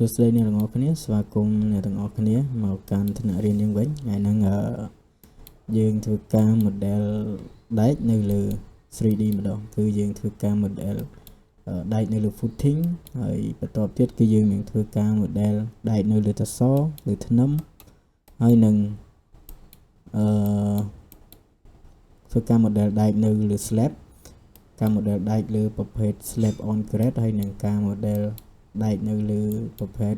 សួស្តីអ្នកទាំងអស់គ្នាស្វាគមន៍អ្នកទាំងអស់គ្នាមកកាន់ថ្នាក់រៀនយើងវិញថ្ងៃហ្នឹងយើងធ្វើការ model ដែកនៅលើ 3D ម្ដងគឺយើងធ្វើការ model ដែកនៅលើ footing ហើយបន្ទាប់ទៀតគឺយើងនឹងធ្វើការ model ដែកនៅលើតសលើធ្នឹមហើយនឹងធ្វើការ model ដែកនៅលើ slab ការ model ដែកលើប្រភេទ slab on grade ហើយនឹងការ model ដែកនៅលើប្រភេទ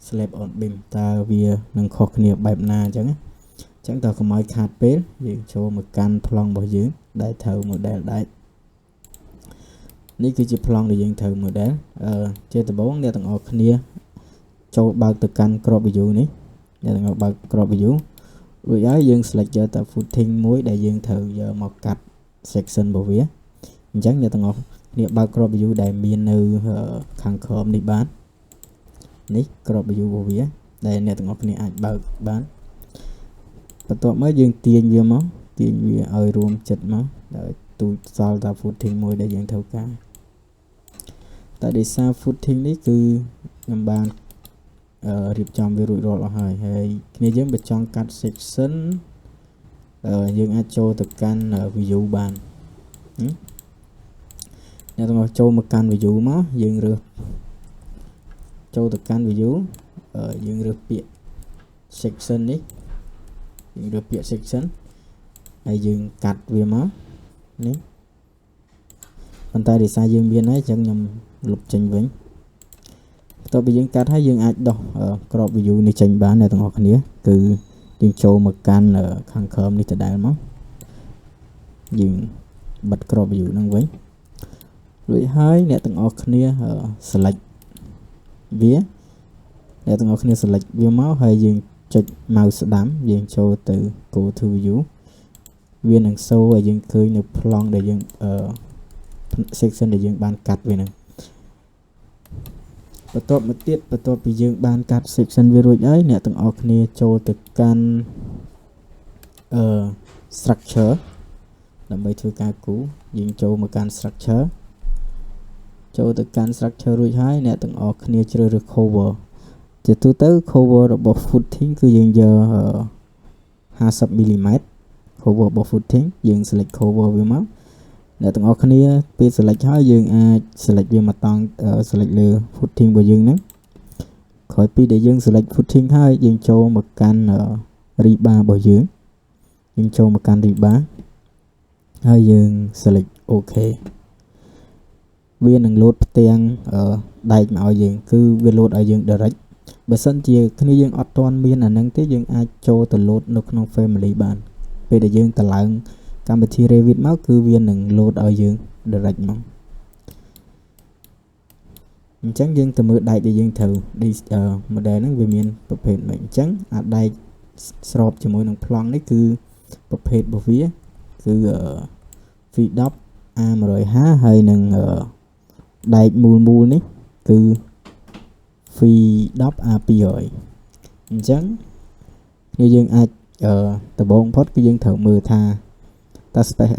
slab on beam តើវានឹងខុសគ្នាបែបណាអញ្ចឹងតើកុំឲ្យខាតពេលយើងចូលមកកាន់ប្លង់របស់យើងដែលត្រូវ model ដែកនេះគឺជាប្លង់ដែលយើងត្រូវ model ជាដំបូងអ្នកទាំងអស់គ្នាចូលបើកទៅកាន់ crop view នេះអ្នកទាំងអស់បើក crop view រួចហើយយើង select យកតែ footing មួយដែលយើងត្រូវយកមកកាត់ section របស់វាអញ្ចឹងអ្នកទាំងអស់គ្នាបើក crop view ដែលមាននៅខាងក្រោមនេះបាននេះ crop view របស់វាដែលអ្នកទាំងអស់គ្នាអាចបើកបានបន្ទាប់មកយើងទាញវាមកទាញវាឲ្យរួមចិត្តមកដោយទូចសល់តែ footing មួយដែលយើងត្រូវការតែដោយសារ footing នេះគឺខ្ញុំបានរៀបចំវារួចរាល់អស់ហើយគ្នាយើងបើចង់កាត់ section យើងអាចចូលទៅកាន់ view បានអ្នកទាំងអស់ចូលមកកាន់ view មកយើងរើសចូលទៅកាន់ view យើងរើសពាក្យ section នេះយើងរើសពាក្យ section ហើយយើងកាត់វាមកនេះប៉ុន្តែដោយសារយើងមានហើយអញ្ចឹងខ្ញុំលុបចេញវិញបន្ទាប់ពីយើងកាត់ហើយយើងអាចដោះ crop view នេះចេញបានអ្នកទាំងអស់គ្នាគឺយើងចូលមកកាន់ខាងក្រោមនេះដដែលមកយើងបិទ crop view ហ្នឹងវិញរួចហើយអ្នកទាំងអស់គ្នា select វាអ្នកទាំងអស់គ្នា select វាមកហើយយើងចុច mouse ស្ដាំយើងចូលទៅ go to view វានឹង show ឲ្យយើងឃើញនៅប្លង់ដែលយើងsection ដែលយើងបានកាត់វាហ្នឹងបន្ទាប់មកទៀតបន្ទាប់ពីយើងបានកាត់ section វារួចហើយអ្នកទាំងអស់គ្នាចូលទៅកាន់structure ដើម្បីធ្វើការគូរយើងចូលមកកាន់ structure ចូលទៅកាន់ structure រួចហើយអ្នកទាំងអស់គ្នាជ្រើសរើស cover ជាទូទៅ cover របស់ footing គឺយើងយក50 mm cover របស់ footing យើង select cover វាមកអ្នកទាំងអស់គ្នាពេល select ហើយយើងអាច select វាមកតង់ select លើ footing របស់យើងហ្នឹងក្រោយពីដែលយើង select footing ហើយយើងចូលមកកាន់ rebar របស់យើងចូលមកកាន់ rebar ហើយយើង select OK វានឹង load ផ្ទាំងដែកមកឲ្យយើងគឺវា load ឲ្យយើង direct បើសិនជាគ្នាយើងអត់ទាន់មានអាហ្នឹងទេយើងអាចចូលទៅ load នៅក្នុង family បានពេលដែលយើងតម្លើងកម្មវិធី Revit មកគឺវានឹង load ឲ្យយើង direct មកអញ្ចឹងយើងទៅមើលដែកដែលយើងត្រូវ model ហ្នឹងវាមានប្រភេទម៉េចអញ្ចឹងអាដែកស្របជាមួយនឹងប្លង់នេះគឺប្រភេទរបស់វាគឺ V10 A150 ហើយនឹងដែកមូលនេះគឺ V10 A200 អញ្ចឹងយើងអាចដំបូងផុតគឺយើងត្រូវមើលថាតើ space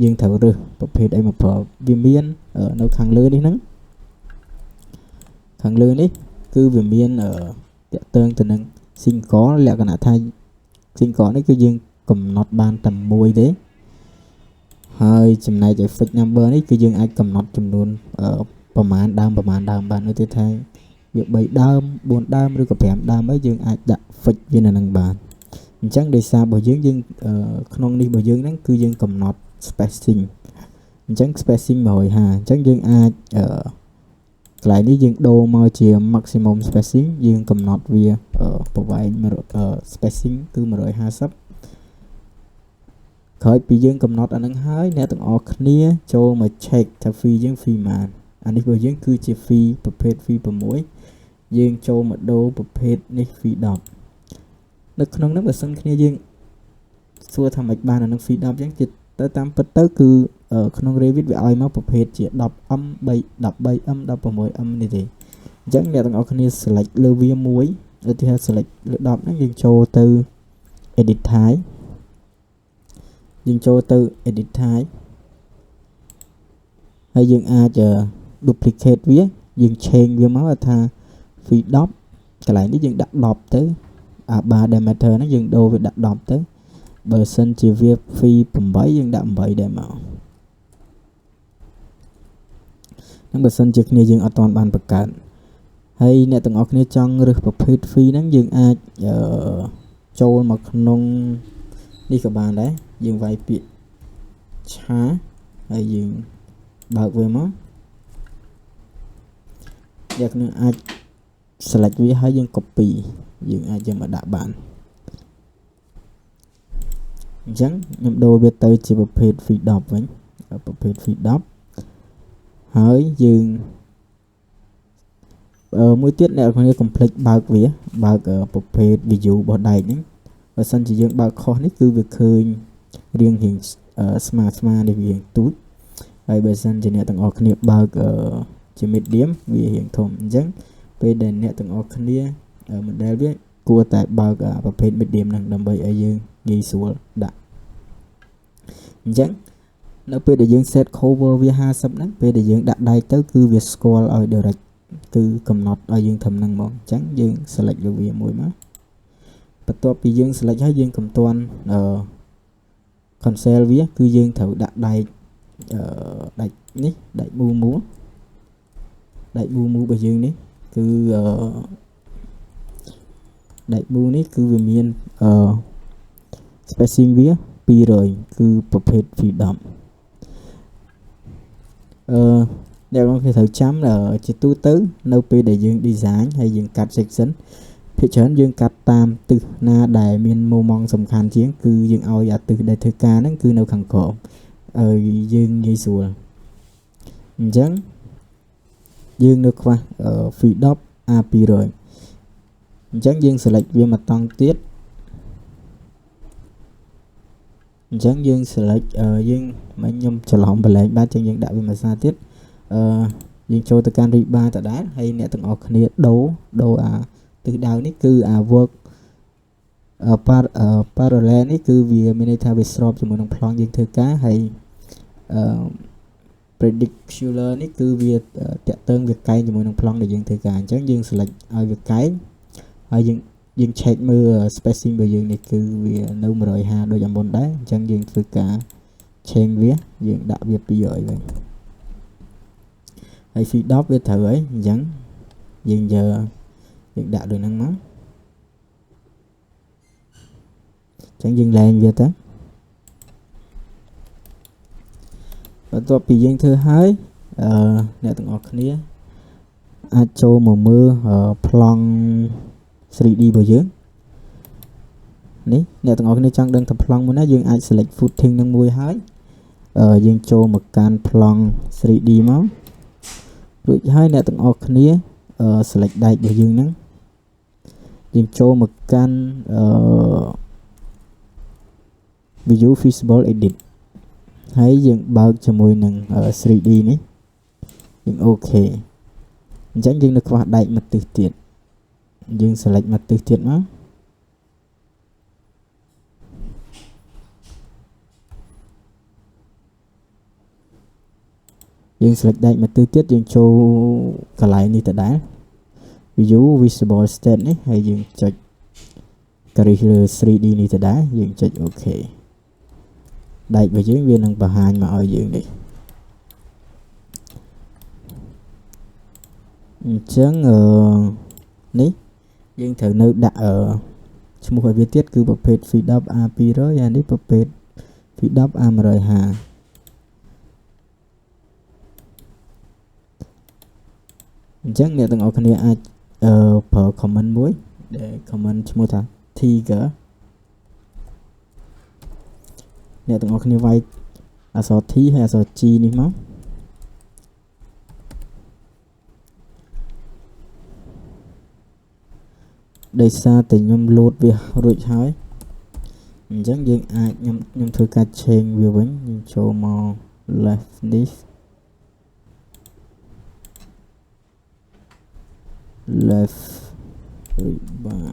យើងត្រូវរើសប្រភេទអីមកប្រើវាមាននៅខាងលើនេះហ្នឹងខាងលើនេះគឺវាមានតាក់ទងទៅនឹង single លក្ខណៈថា single នេះគឺយើងកំណត់បានតែមួយទេហើយចំណែក effect number នេះគឺយើងអាចកំណត់ចំនួនប្រមាណដើមបាននៅទីថាវា3ដើម4ដើមឬក៏5ដើមអីយើងអាចដាក់ fix វានៅនឹងបានអញ្ចឹងដោយសាររបស់យើងក្នុងនេះរបស់យើងហ្នឹងគឺយើងកំណត់ spacing អញ្ចឹង spacing 150អញ្ចឹងយើងអាចកន្លែងនេះយើងដូរមកជា maximum spacing យើងកំណត់វាប្រវែងspacing គឺ150ក្រោយពីយើងកំណត់អានឹងហើយអ្នកទាំងអស់គ្នាចូលមក check ថា fee យើង fee ប៉ុន្មានអានេះរបស់យើងគឺជា fee ប្រភេទ fee 6យើងចូលមកដូរប្រភេទនេះ fee 10នៅក្នុងនោះបើសិនគ្នាយើងសួរថាមិនបានអានឹង fee 10អញ្ចឹងជាទៅតាមពិតទៅគឺក្នុង Revit វាឲ្យមកប្រភេទជា 10M 13M 16M នេះទេអញ្ចឹងអ្នកទាំងអស់គ្នា select លើវាមួយឧទាហរណ៍ select លើ10ហ្នឹងយើងចូលទៅ edit type យើងចូលទៅ edit type ហើយយើងអាច duplicate វាយើង change វាមកថា phi 10 កន្លែងនេះយើងដាក់10ទៅអាបា diameter ហ្នឹងយើងដូរវាដាក់10ទៅបើសិនជាវា phi 8យើងដាក់8ដែរមកហ្នឹងបើសិនជាគ្នាយើងអត់ទាន់បានបង្កើតហើយអ្នកទាំងអស់គ្នាចង់រើសប្រភេទ phi ហ្នឹងយើងអាចចូលមកក្នុងនេះក៏បានដែរយើងវាយពាក្យឆាហើយយើងបើកវាមកអ្នកនឹងអាច select វាហើយយើង copy យើងអាចយកមកដាក់បានអញ្ចឹងខ្ញុំដូរវាទៅជាប្រភេទ phi 10វិញប្រភេទ phi 10ហើយយើងមួយទៀតអ្នកនរគ្នាកុំភ្លេចបើកវាបើកប្រភេទ view របស់ដែកហ្នឹងបើសិនជាយើងបើកខុសនេះគឺវាឃើញរៀងស្មើនេះវាទូចហើយបើសិនជាអ្នកទាំងអស់គ្នាបើកជា medium វារៀងធំអញ្ចឹងពេលដែលអ្នកទាំងអស់គ្នា model វាគួរតែបើកប្រភេទ medium ហ្នឹងដើម្បីឲ្យយើងងាយស្រួលដាក់អញ្ចឹងនៅពេលដែលយើង set cover វា50ហ្នឹងពេលដែលយើងដាក់ដៃទៅគឺវាស្គាល់ឲ្យ direct គឺកំណត់ឲ្យយើងធ្វើហ្នឹងមកអញ្ចឹងយើង select លើវាមួយមកបន្ទាប់ពីយើង select ហើយយើងកំទាន់cancel វាគឺយើងត្រូវដាក់ដែកដាច់នេះដាច់មូរបស់យើងនេះគឺដែកមូនេះគឺវាមានspacing វា200គឺប្រភេទ phi 10អ្នកនរគ្នាត្រូវចាំជាទូទៅនៅពេលដែលយើង design ហើយយើងកាត់ section ភាគច្រើនយើងកាត់តាមទិសណាដែលមានមុំម៉ងសំខាន់ជាងគឺយើងឲ្យអាទិសដែលធ្វើការហ្នឹងគឺនៅខាងក្រោមឲ្យយើងងាយស្រួលអញ្ចឹងយើងនៅខ្វះ phi 10 a 200អញ្ចឹងយើង select វាមកតង់ទៀតអញ្ចឹងយើង select យើងមិនខ្ញុំច្រឡំបលែងបាទអញ្ចឹងយើងដាក់វាមួយសារទៀតយើងចូលទៅកាន់ rebar ដដែលហើយអ្នកទាំងអស់គ្នាដូរអាទិសដៅនេះគឺអា work parallel នេះគឺវាមានន័យថាវាស្របជាមួយនឹងប្លង់យើងធ្វើការហើយperpendicular នេះគឺវាតាក់ទងវាកែងជាមួយនឹងប្លង់ដែលយើងធ្វើការអញ្ចឹងយើង select ឲ្យវាកែងហើយយើង check មើល spacing របស់យើងនេះគឺវានៅ150ដូចអាមុនដែរអញ្ចឹងយើងធ្វើការ change វាយើងដាក់វា200វិញហើយ phi 10វាត្រូវហើយអញ្ចឹងយើងដាក់ដូចហ្នឹងមកអញ្ចឹងយើងលែងវាទៅបន្ទាប់ពីយើងធ្វើហើយអ្នកទាំងអស់គ្នាអាចចូលមកមើលប្លង់ 3D របស់យើងនេះអ្នកទាំងអស់គ្នាចង់ដឹងថាប្លង់មួយណាយើងអាច select footing នឹងមួយហើយយើងចូលមកកាន់ប្លង់ 3D មករួចហើយអ្នកទាំងអស់គ្នាselect ដែករបស់យើងហ្នឹងយើងចូលមកកាន់view feasible edit ហើយយើងបើកជាមួយនឹង 3D នេះយើងអូខេអញ្ចឹងយើងនៅខ្វះដែកមួយទិសទៀតយើង select មួយទិសទៀតមកយើង select ដែកមួយទិសទៀតយើងចូលកន្លែងនេះដដែល view visible state នេះហើយយើងចុចការីលើ 3D នេះដដែលយើងចុចអូខេដែករបស់យើងវានឹងបង្ហាញមកឲ្យយើងនេះអញ្ចឹងនេះយើងត្រូវនៅដាក់ឈ្មោះឲ្យវាទៀតគឺប្រភេទ phi 10 a 200អានេះប្រភេទ phi 10 a 150អញ្ចឹងអ្នកទាំងអស់គ្នាអាចប្រើ comment មួយដែល comment ឈ្មោះថា tiger អ្នកទាំងអស់គ្នាវាយអក្សរ T ហើយអក្សរ G នេះមកដោយសារតែខ្ញុំលោតវារួចហើយអញ្ចឹងយើងអាចខ្ញុំធ្វើការ change វាវិញយើងចូលមក left នេះ left rebar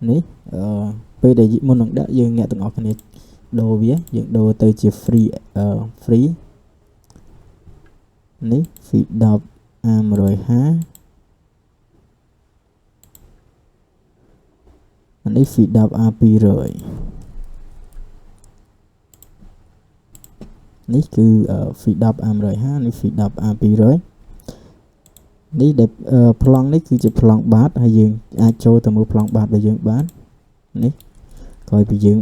នេះពេលដែលមុននឹងដាក់យើងអ្នកទាំងអស់គ្នាដូរវាយើងដូរទៅជា free នេះ feed 10 A150 នេះ feed 10 A200 នេះគឺ feed 10 A150 នេះ feed 10 A200 នេះដែលប្លង់នេះគឺជាប្លង់បាតហើយយើងអាចចូលទៅមើលប្លង់បាតរបស់យើងបាននេះក្រោយពីយើង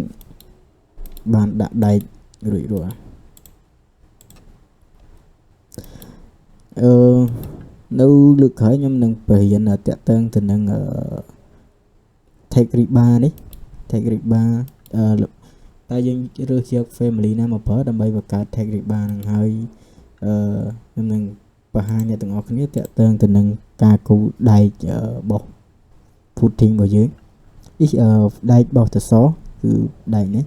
បានដាក់ដែករួចរាល់នៅលើកក្រោយខ្ញុំនឹងបរៀនតាក់ទងទៅនឹងtake rebar នេះ take rebar តែយើងរើសយក family ណាមកប្រើដើម្បីបង្កើត take rebar នឹងហើយខ្ញុំនឹងបង្ហាញអ្នកទាំងអស់គ្នាតាក់ទងទៅនឹងការគូរដែកបោះ footing របស់យើងនេះដែកបោះតសគឺដែកនេះ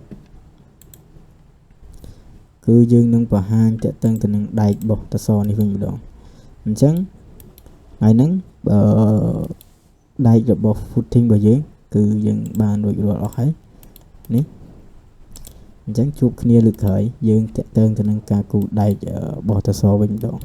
គឺយើងនឹងបង្ហាញតាក់ទងទៅនឹងដែកបោះតសនេះវិញម្ដងអញ្ចឹងហើយហ្នឹងដែករបស់ footing របស់យើងគឺយើងបានរួចរាល់អស់ហើយនេះអញ្ចឹងជួបគ្នាលើកក្រោយយើងតាក់ទងទៅនឹងការគូរដែកបោះតសវិញម្ដង